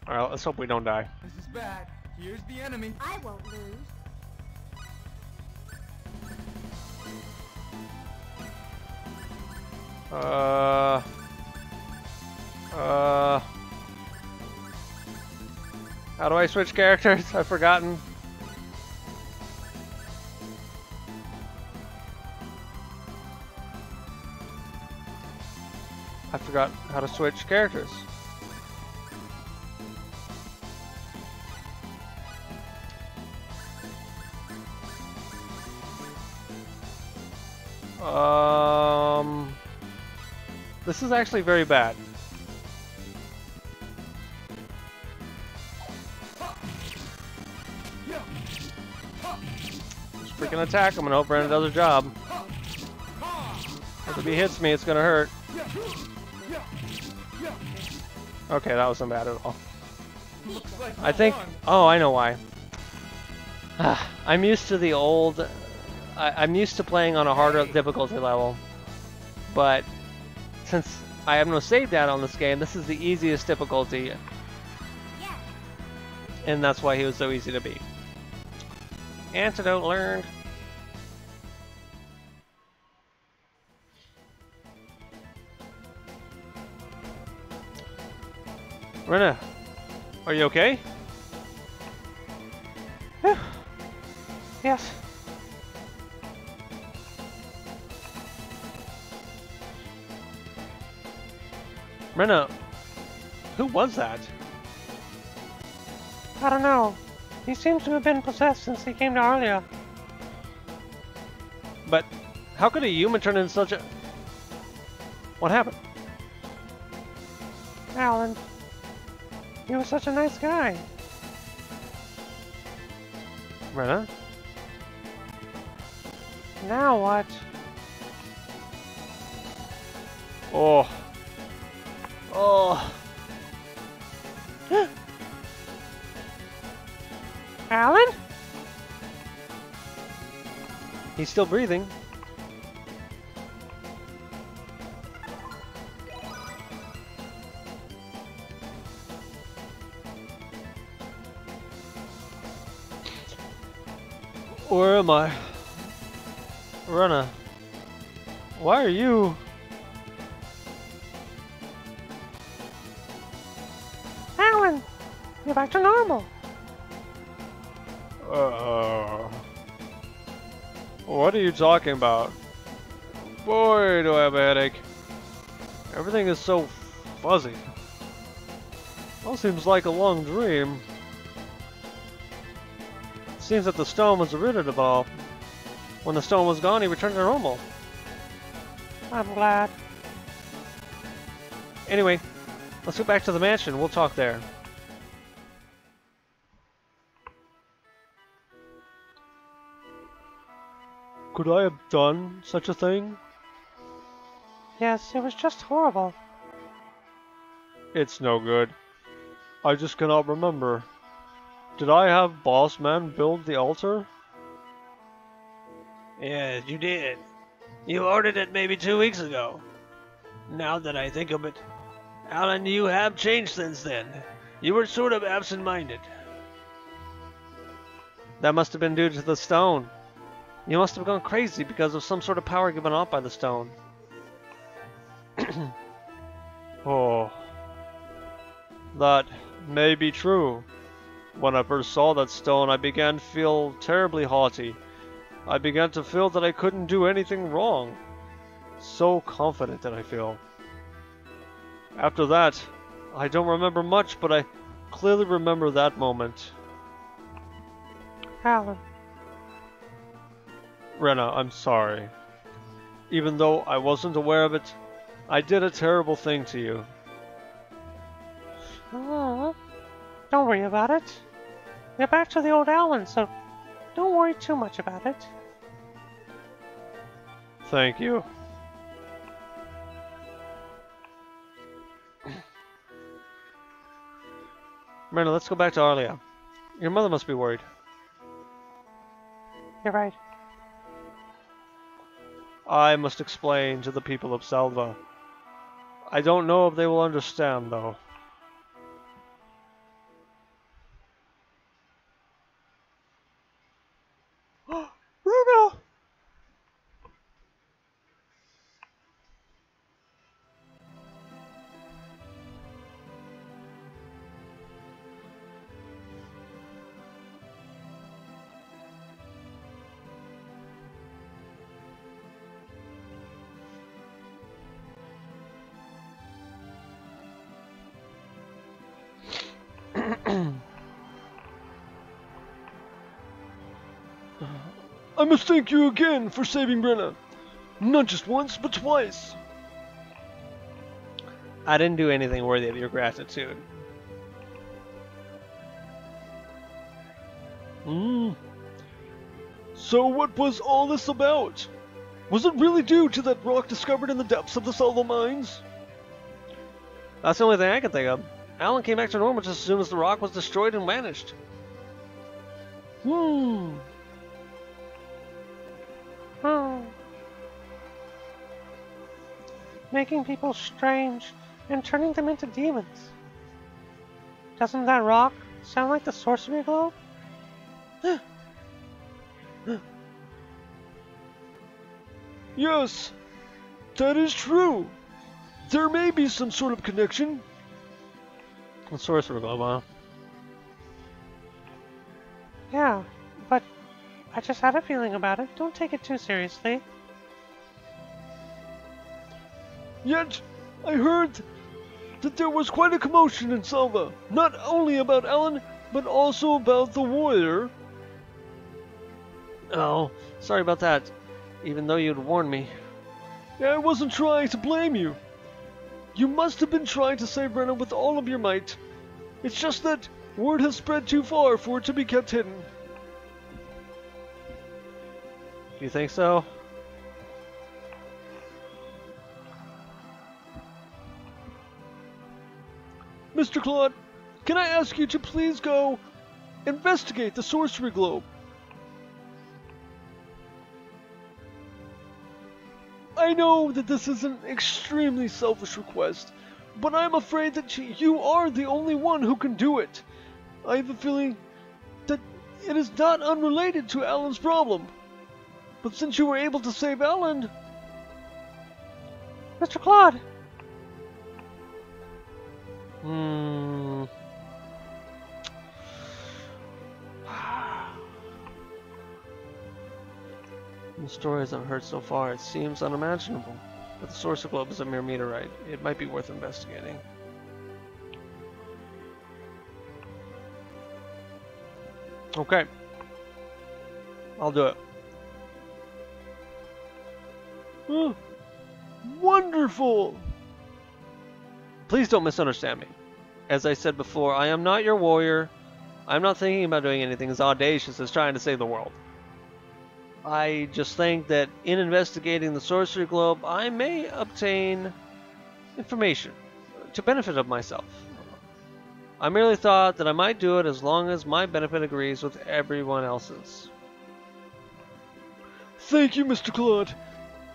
Alright, let's hope we don't die. This is bad. Here's the enemy. I won't lose. How do I switch characters? I've forgotten. I forgot how to switch characters. This is actually very bad. Just freaking attack him and hope Brandon does her job. If he hits me, it's gonna hurt. Okay, that wasn't bad at all. I think... Oh, I know why. I'm used to the old... I'm used to playing on a harder difficulty level. But since I have no save data on this game, this is the easiest difficulty. And that's why he was so easy to beat. Antidote learned. Rena, are you okay? Yes. Rena, who was that? I don't know. He seems to have been possessed since he came to Arlia. But how could a human turn into such a... What happened? Alan. He was such a nice guy. Rena? Now what? Oh. Oh. Alan? He's still breathing. Where am I? Rena. Why are you... Alan! You're back to normal. What are you talking about? Boy, do I have a headache. Everything is so fuzzy. All seems like a long dream. It seems that the stone was rid of it all. When the stone was gone, he returned to normal. I'm glad. Anyway, let's go back to the mansion. We'll talk there. Could I have done such a thing? Yes, it was just horrible. It's no good. I just cannot remember. Did I have Boss Man build the altar? Yes, you did. You ordered it maybe 2 weeks ago. Now that I think of it, Alan, you have changed since then. You were sort of absent-minded. That must have been due to the stone. You must have gone crazy because of some sort of power given off by the stone. Oh. That may be true. When I first saw that stone, I began to feel terribly haughty. I began to feel that I couldn't do anything wrong. So confident did I feel. After that, I don't remember much, but I clearly remember that moment. Alan. Rena, I'm sorry. Even though I wasn't aware of it, I did a terrible thing to you. Don't worry about it. You're back to the old Alan, so don't worry too much about it. Thank you. Rena, let's go back to Arlia. Your mother must be worried. You're right. I must explain to the people of Salva. I don't know if they will understand, though. I must thank you again for saving Brenna. Not just once, but twice. I didn't do anything worthy of your gratitude. So what was all this about? Was it really due to that rock discovered in the depths of the Salvo mines? That's the only thing I can think of. Alan came back to normal just as soon as the rock was destroyed and vanished. Oh. Making people strange and turning them into demons. Doesn't that rock sound like the sorcery globe? Yes, that is true. There may be some sort of connection. The sorcerer globe, huh? Yeah, but I just had a feeling about it. Don't take it too seriously. Yet, I heard that there was quite a commotion in Salva, not only about Alan, but also about the warrior. Oh, sorry about that, even though you'd warned me. I wasn't trying to blame you. You must have been trying to save Brenna with all of your might. It's just that word has spread too far for it to be kept hidden. You think so? Mr. Claude, can I ask you to please go investigate the sorcery globe? I know that this is an extremely selfish request, but I'm afraid that you are the only one who can do it. I have a feeling that it is not unrelated to Alan's problem. But since you were able to save Alan... Mr. Claude! In the stories I've heard so far, it seems unimaginable. But the sorcerer globe is a mere meteorite. It might be worth investigating. Okay. I'll do it. Oh, wonderful! Please don't misunderstand me. As I said before, I am not your warrior. I'm not thinking about doing anything as audacious as trying to save the world. I just think that in investigating the sorcery globe, I may obtain information to benefit of myself. I merely thought that I might do it as long as my benefit agrees with everyone else's. Thank you, Mr. Claude.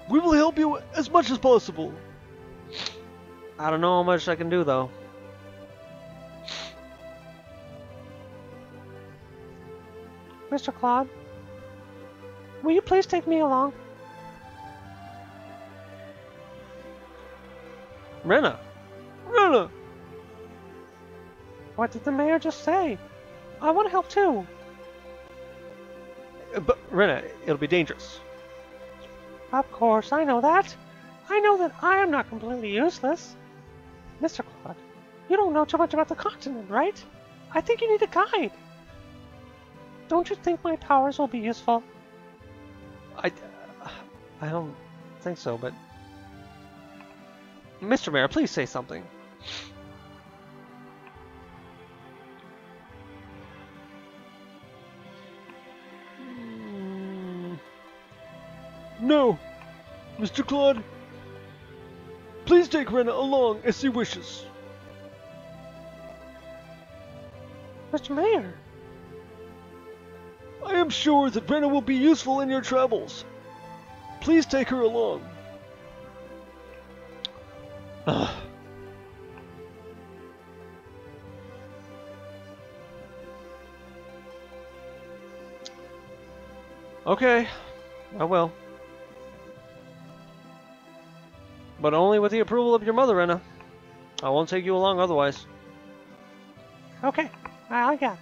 We will help you as much as possible. I don't know how much I can do, though. Mr. Claude, will you please take me along? Rena! Rena! What did the mayor just say? I want to help too. But, Rena, it'll be dangerous. Of course, I know that. I know that I am not completely useless. Mr. Claude, you don't know too much about the continent, right? I think you need a guide. Don't you think my powers will be useful? I don't think so, but... Mr. Mayor, please say something. No! Mr. Claude, please take Rena along as he wishes. Mr. Mayor! I am sure that Rena will be useful in your travels. Please take her along. Okay, I will. But only with the approval of your mother, Rena. I won't take you along otherwise. Okay, I got it.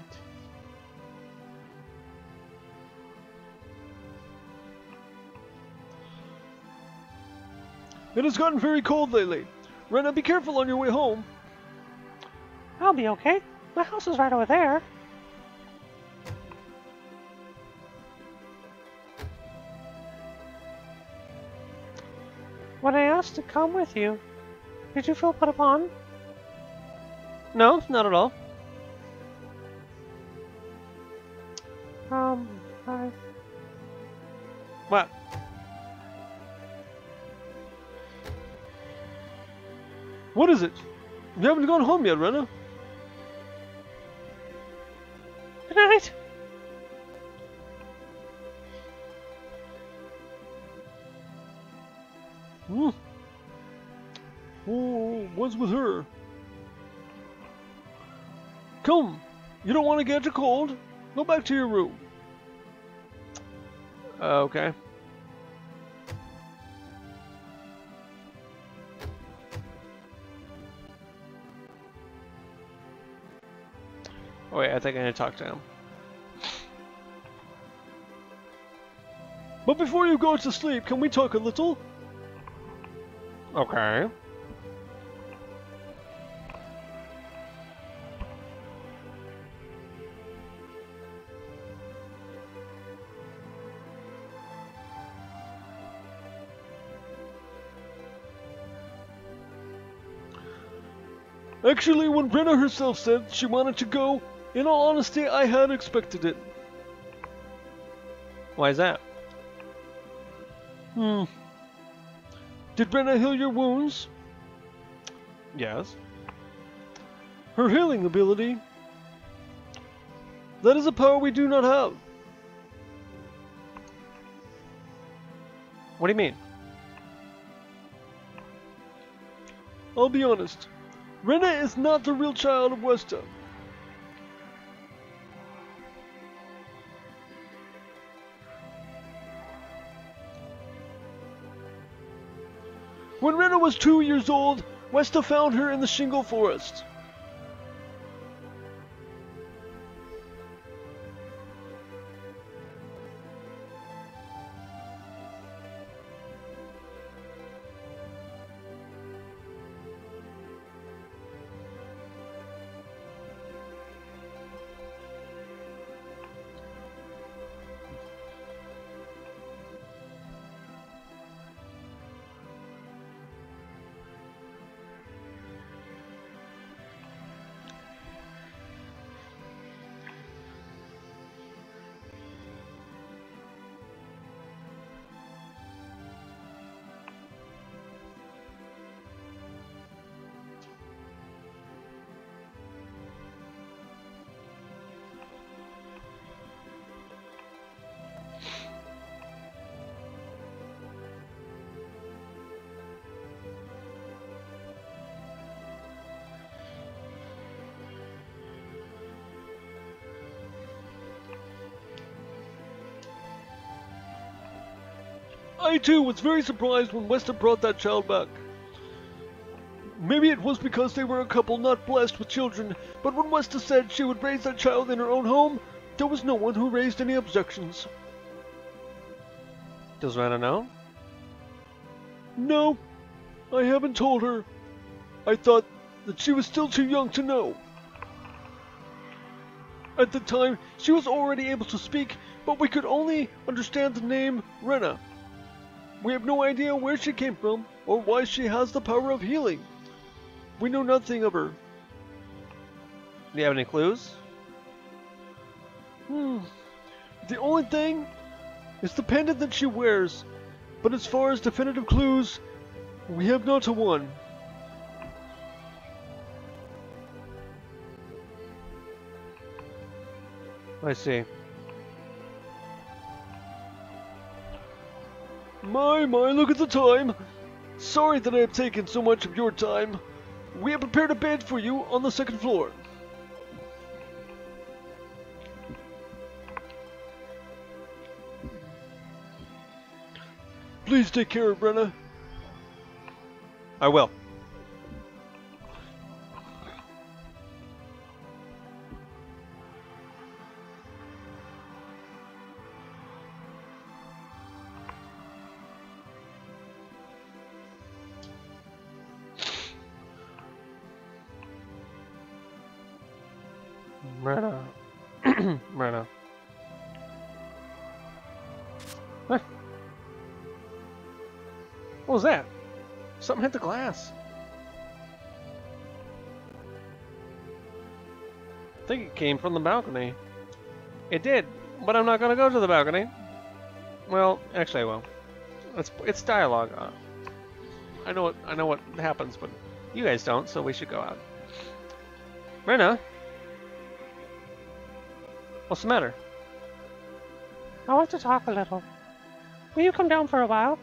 It has gotten very cold lately. Rena, be careful on your way home. I'll be okay. My house is right over there. When I asked to come with you, did you feel put upon? No, not at all. I... What? What is it? You haven't gone home yet, Rena. Good night. Oh, what's with her? Come, you don't want to get too cold. Go back to your room. Okay. Oh wait, I think I need to talk to him. But before you go to sleep, can we talk a little? Okay. Actually, when Brenna herself said she wanted to go, in all honesty, I had expected it. Why is that? Did Brenna heal your wounds? Yes. Her healing ability? That is a power we do not have. What do you mean? I'll be honest. Rena is not the real child of Westa. When Rena was 2 years old, Westa found her in the Shingle Forest. I too was very surprised when Westa brought that child back. Maybe it was because they were a couple not blessed with children, but when Westa said she would raise that child in her own home, there was no one who raised any objections. Does Rena know? No, I haven't told her. I thought that she was still too young to know. At the time, she was already able to speak, but we could only understand the name Rena. We have no idea where she came from, or why she has the power of healing. We know nothing of her. Do you have any clues? The only thing is the pendant that she wears, but as far as definitive clues, we have not one. I see. My, look at the time. Sorry that I have taken so much of your time. We have prepared a bed for you on the second floor. Please take care of Brenna. I will. Myrna. Myrna. Huh? What was that? Something hit the glass. I think it came from the balcony. It did, but I'm not gonna go to the balcony. Well, actually I will. It's dialogue. I know what happens, but you guys don't, so we should go out. Myrna? What's the matter? I want to talk a little. Will you come down for a while?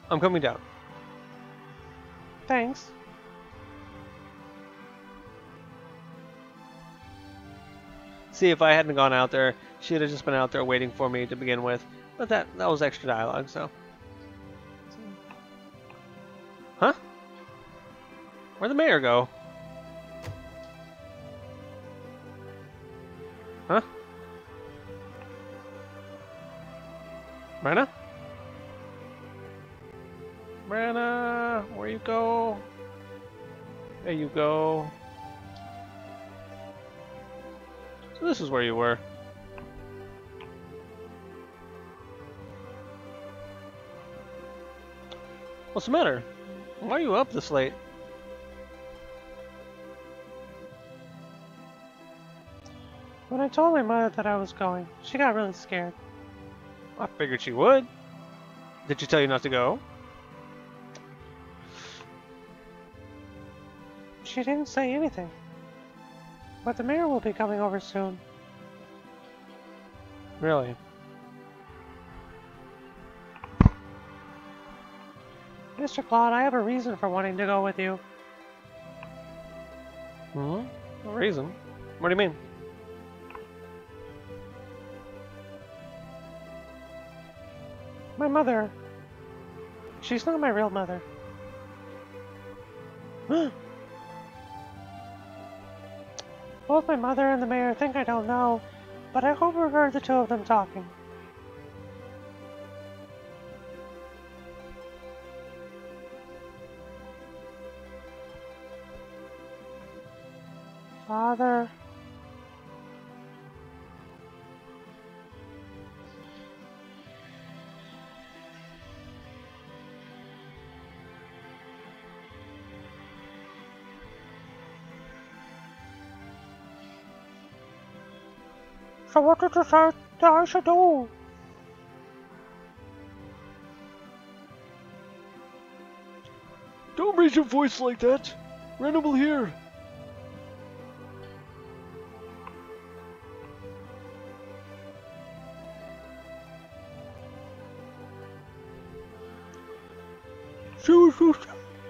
I'm coming down. Thanks. See, if I hadn't gone out there, she'd have just been out there waiting for me to begin with. But that was extra dialogue, so. Huh? Where'd the mayor go? Huh? Myrna? Myrna, where you go? There you go. So this is where you were. What's the matter? Why are you up this late? When I told my mother that I was going, she got really scared. I figured she would. Did she tell you not to go? She didn't say anything. But the mayor will be coming over soon. Really? Mr. Claude, I have a reason for wanting to go with you. Hmm? No reason? What do you mean? My mother. She's not my real mother. Both my mother and the mayor think I don't know, but I overheard the two of them talking. Father. So what did you say that I should do? Don't raise your voice like that. Rena will hear.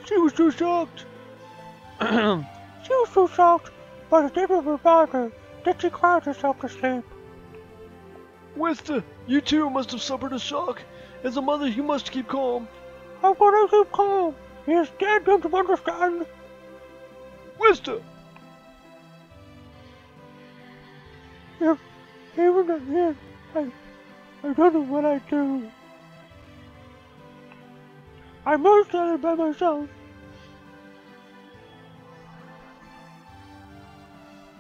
She was so shocked. She was so shocked by the death of her father that she cried herself to sleep. Westa, you too must have suffered a shock. As a mother, you must keep calm. How can I keep calm? He is dead, don't you understand? Westa! Even at the end, I don't know what I do. I must tell her by myself.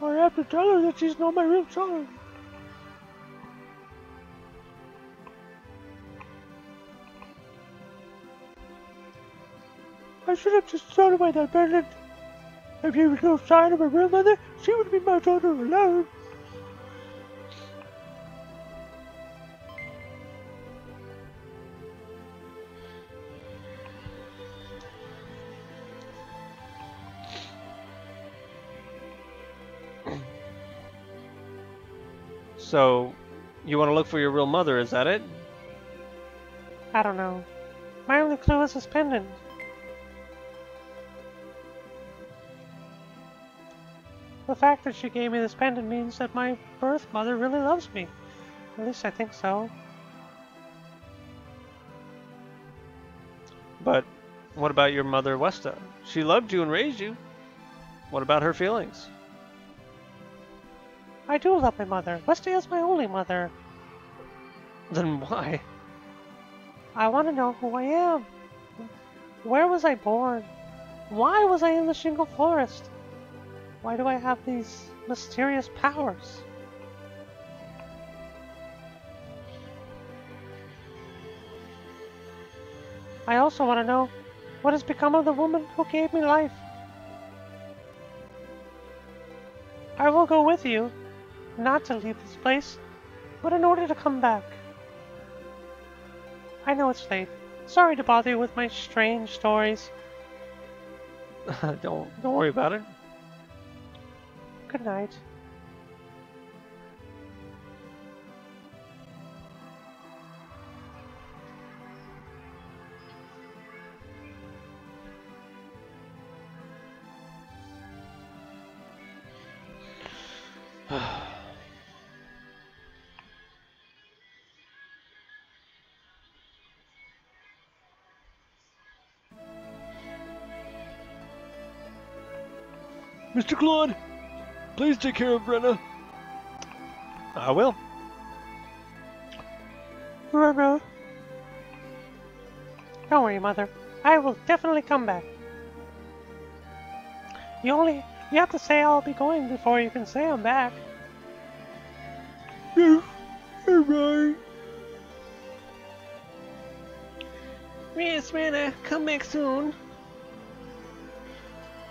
I have to tell her that she's not my real child. I should have just thrown away that pendant. If she was no sign of her real mother, she would be my daughter alone. So, you want to look for your real mother, is that it? I don't know. My only clue is this pendant. The fact that she gave me this pendant means that my birth mother really loves me. At least I think so. But what about your mother, Westa? She loved you and raised you. What about her feelings? I do love my mother. Westa is my only mother. Then why? I want to know who I am. Where was I born? Why was I in the Shingle Forest? Why do I have these mysterious powers? I also want to know what has become of the woman who gave me life. I will go with you, not to leave this place, but in order to come back. I know it's late. Sorry to bother you with my strange stories. Don't worry about it. Good night. Mr. Claude, please take care of Brenna. I will. Don't worry, Mother. I will definitely come back. You have to say I'll be going before you can say I'm back. Alright. Yes, Brenna, come back soon.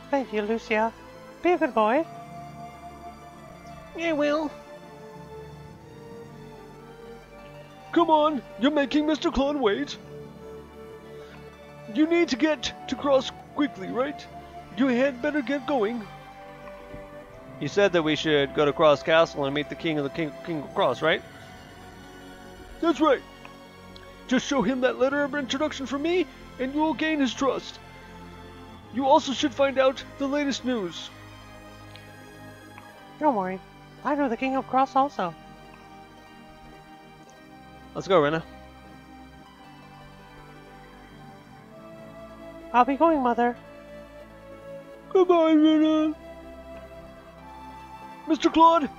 Thank you, Lucia. Be a good boy. I will. Come on, you're making Mr. Claude wait. You need to get to Cross quickly, right? You had better get going. You said that we should go to Cross Castle and meet the King of Cross, right? That's right. Just show him that letter of introduction from me, and you will gain his trust. You also should find out the latest news. Don't worry. I know the King of Cross also. Let's go, Rena. I'll be going, Mother. Goodbye, Rena. Mr. Claude,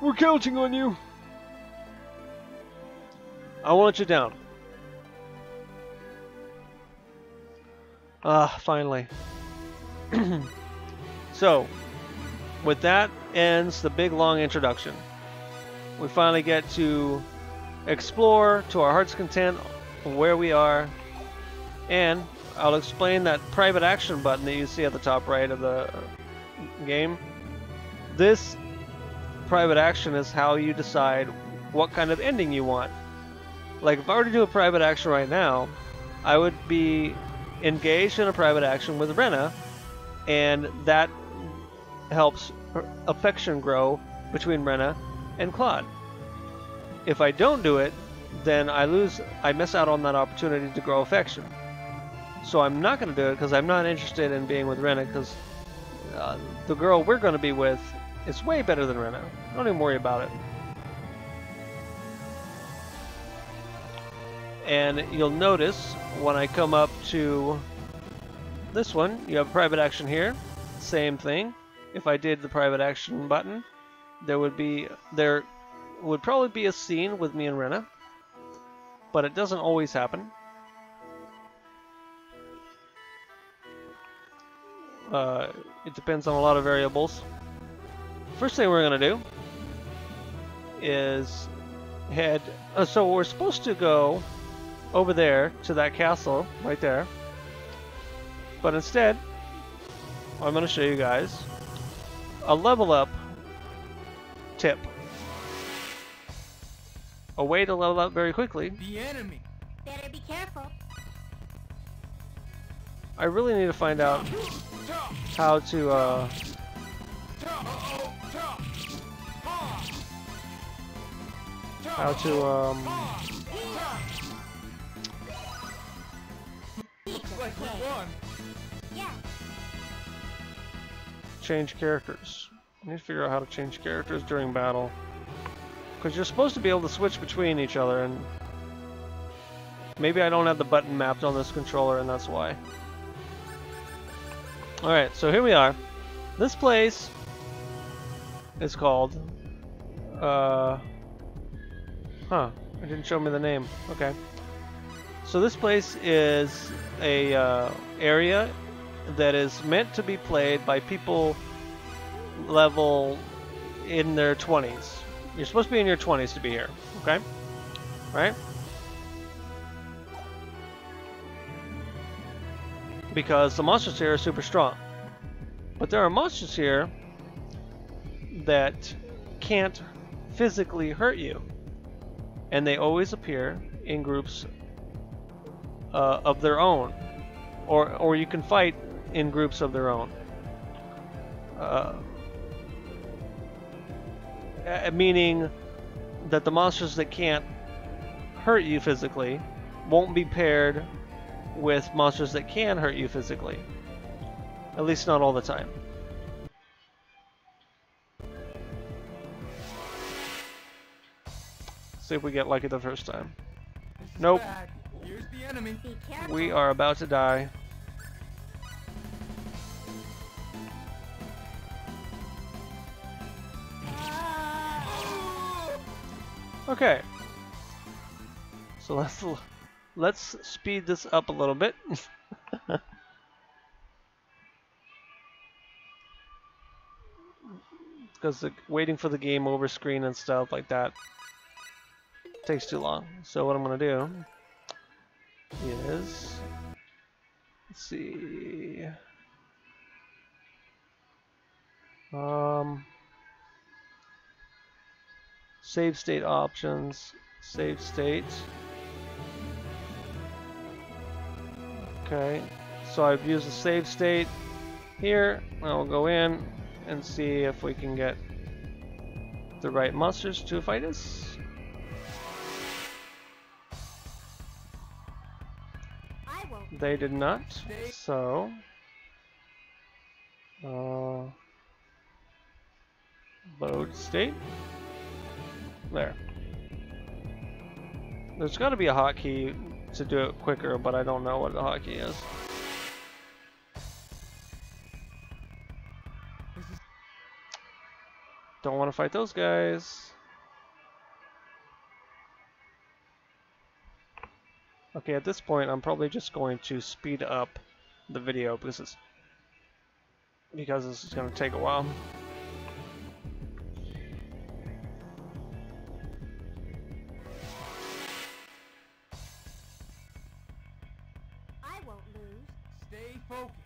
we're counting on you. I won't let you down. Finally. So, with that ends the big long introduction. We finally get to explore to our heart's content where we are, and I'll explain that private action button that you see at the top right of the game. This private action is how you decide what kind of ending you want. Like, if I were to do a private action right now, I would be engaged in a private action with Rena, and that helps affection grow between Rena and Claude. If I don't do it, then I miss out on that opportunity to grow affection. So I'm not going to do it because I'm not interested in being with Rena, because the girl we're going to be with is way better than Rena. Don't even worry about it. And you'll notice when I come up to this one, you have private action here. Same thing. If I did the private action button, there would probably be a scene with me and Rena, but it doesn't always happen. It depends on a lot of variables. First thing we're gonna do is head. So we're supposed to go over there to that castle right there, but instead I'm going to show you guys a level up tip, a way to level up very quickly. The enemy. Better be careful. I really need to find out how to Like we won. Yeah. change characters. I need to figure out how to change characters during battle, because you're supposed to be able to switch between each other, and maybe I don't have the button mapped on this controller, and that's why. Alright, so here we are. This place is called it didn't show me the name. Okay. So this place is a area that is meant to be played by people level in their 20s. You're supposed to be in your 20s to be here, okay? Right? Because the monsters here are super strong. But there are monsters here that can't physically hurt you. And they always appear in groups of their own. Or you can fight in groups of their own. Meaning that the monsters that can't hurt you physically won't be paired with monsters that can hurt you physically. At least not all the time. See if we get lucky the first time. This is Nope. bad. Here's the enemy. Be careful. We are about to die. Okay. So let's speed this up a little bit. Because waiting for the game over screen and stuff like that takes too long. So what I'm gonna do is, let's see, save state options, save state. Okay, so I've used the save state here. I'll go in and see if we can get the right monsters to fight us. I won't. They did not, so load state. There. There's got to be a hotkey to do it quicker, but I don't know what the hotkey is. Don't want to fight those guys. Okay, at this point, I'm probably just going to speed up the video because this is going to take a while. I won't lose. Stay focused.